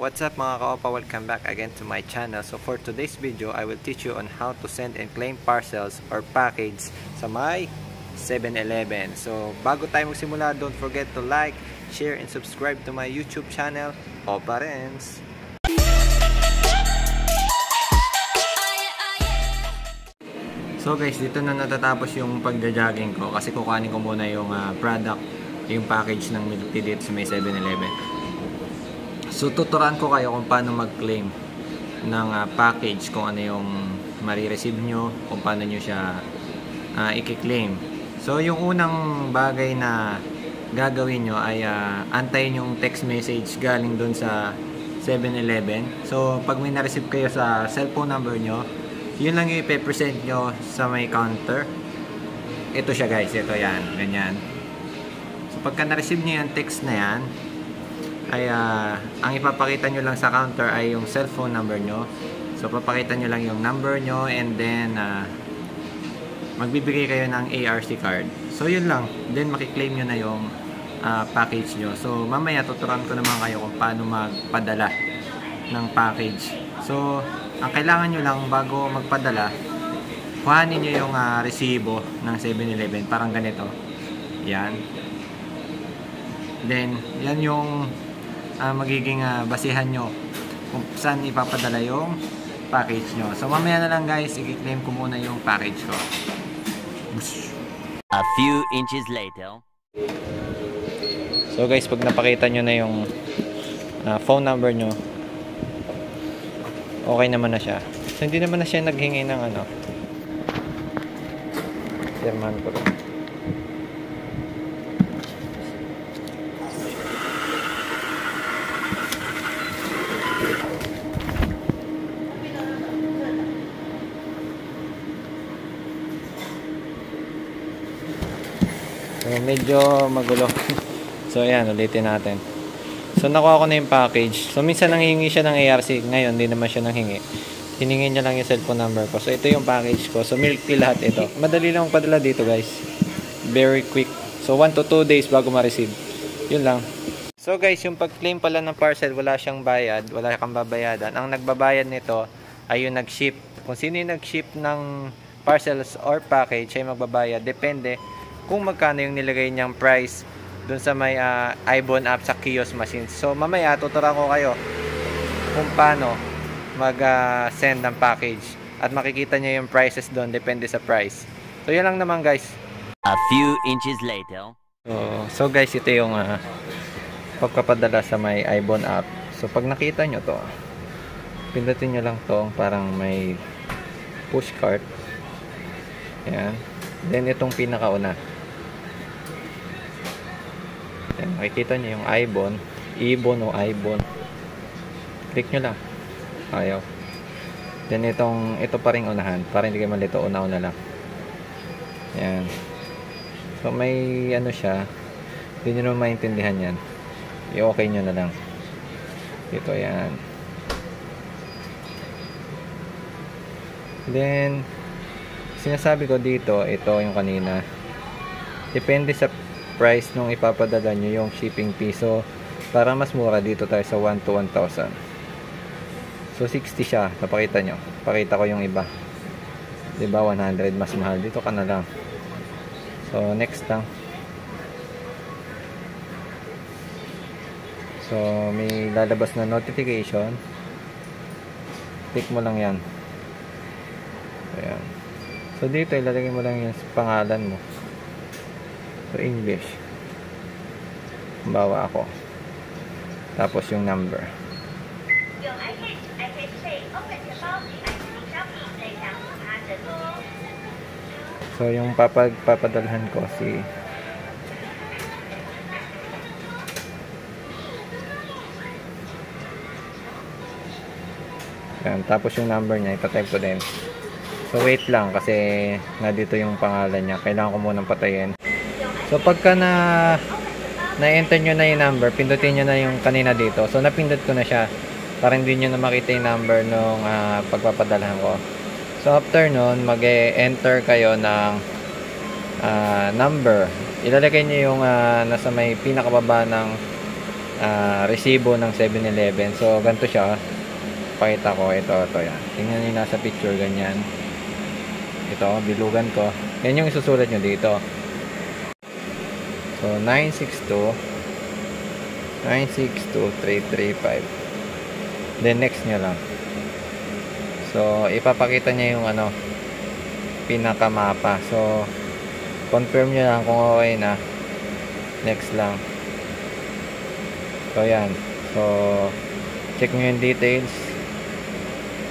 What's up mga kaopa, welcome back again to my channel. So for today's video, I will teach you on how to send and claim parcels or package sa my 7-Eleven. So bago tayo magsimula, don't forget to like, share, and subscribe to my YouTube channel, Opa Renz. So guys, dito na natatapos yung pagja-jogging ko kasi kukuhanin ko muna yung product, yung package ng milk tea dito sa may 7-Eleven. So tuturuan ko kayo kung paano mag-claim ng package, kung ano yung marireceive nyo, kung paano nyo siya i-claim. So yung unang bagay na gagawin nyo ay antayin yung text message galing dun sa 7-Eleven. So pag may na-receive kayo sa cellphone number nyo, yun lang yung ipe-present nyo sa may counter. Ito siya guys, ito yan, ganyan. So pagka na-receive nyo yung text na yan, ay ang ipapakita nyo lang sa counter ay yung cellphone number nyo. So papakita nyo lang yung number nyo, and then magbibigay kayo ng ARC card. So yun lang, then makiklaim nyo na yung package nyo. So mamaya tuturuan ko naman kayo kung paano magpadala ng package. So ang kailangan nyo lang bago magpadala, kuhanin nyo yung resibo ng 7-Eleven, parang ganito. Yan. Then yan yung magiging basihan nyo kung saan ipapadala yung package nyo. So mamaya na lang guys, i-claim ko muna yung package ko. A few inches later. So guys, pag napakita nyo na yung phone number nyo, okay naman na siya. So hindi naman na siya naghingi ng German ko rin. So, medyo magulo. So ayan, ulitin natin. So nakuha ko na yung package. So minsan nanghingi siya ng ARC, ngayon hindi naman siya nanghingi. Hiningi niya lang yung cellphone number ko. So ito yung package ko. So milk tea lahat ito. Madali lang padala dito guys. Very quick. So 1 to 2 days bago ma-receive. Yun lang. So guys, yung pag-claim pala ng parcel, wala siyang bayad, wala kang babayadan. Ang nagbabayad nito ay yung nag-ship. Kung sino yung nag-ship ng parcels or package ay magbabayad. Depende kung magkano yung nilagay niyang price dun sa may Ibon app sa kiosk machine. So mamaya tuturuan ko kayo kung paano mag-send ng package at makikita niyo yung prices doon, depende sa price. So yun lang naman guys. A few inches later. So guys, ito yung pagpapadala sa may Ibon app. So pag nakita nyo to, pindutin nyo lang to, parang may push cart. Yan. Then itong pinakauna. Yan, makikita nyo yung Ibon o Ibon. Click nyo lang. Ayaw. Then ito pa rin unahan, para hindi kayo malito, una-una lang. Yan. So may siya, hindi nyo naman maintindihan yan. I-okay nyo na lang. Dito yan. Then sinasabi ko dito, ito yung kanina. Depende sa price nung ipapadala nyo yung shipping fee. So para mas mura, dito tayo sa 1 to 1,000. So 60 siya, napakita nyo. Pakita ko yung iba. Diba 100 mas mahal, dito ka na lang. So next lang. So may lalabas na notification. Click mo lang yan. Ayan. So dito ilalagay mo lang yung pangalan mo. So English. Bawa ako. Tapos yung number. So yung papadalhan ko si yan, tapos yung number niya itatype ko din. So wait lang kasi nandito yung pangalan niya, kailangan ko munang patayin. So pagka na-enter nyo na yung number, pindutin nyo na yung kanina dito. So napindot ko na siya para hindi nyo na makita yung number nung pagpapadalhan ko. So after nun, mag-enter kayo ng number. Ilalagay nyo yung nasa may pinakababa ng resibo ng 7-Eleven. So, ganito siya. Pakita ko. Ito, yan. Tingnan nyo nasa picture, ganyan. Ito, bilugan ko. Yan yung isusulat nyo dito. So, 962-335. Then, next nyo lang. So, ipapakita niya yung pinakamapa. So, confirm nyo lang kung okay na. Next lang. So, yan. So, check nyo yung details.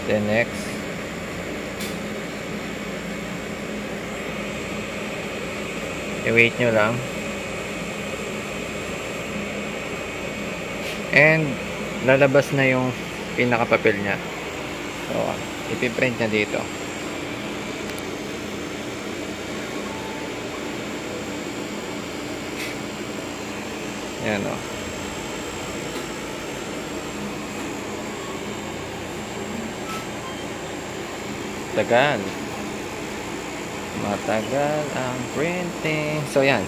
Then, next. I-wait nyo lang. And, lalabas na yung pinakapapel niya. So, ipiprint niya dito. Yan o. Tagal. Matagal ang printing. So, yan.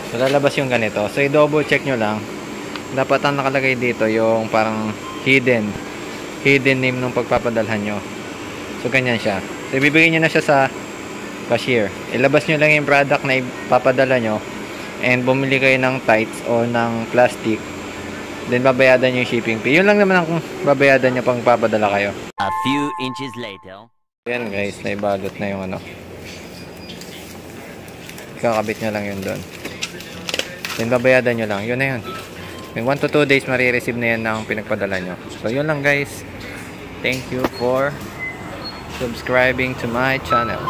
So, lalabas yung ganito. So, i-double check nyo lang. Dapat ang nakalagay dito yung parang hidden name nung pagpapadalhan nyo. So, ganyan siya. So, ibibigay nyo na siya sa cashier. Ilabas nyo lang yung product na ipapadala nyo. And bumili kayo ng tights o ng plastic. Then, babayadan nyo yung shipping fee. Yun lang naman ang babayadan nyo pang papadala kayo. A few inches later. Ayan guys, naibalot na yung Kakabit nyo lang yun doon. Then, babayadan nyo lang. Yun na yun. In 1 to 2 days, marireceive na yan ng pinagpadala nyo. So, yun lang guys. Thank you for subscribing to my channel.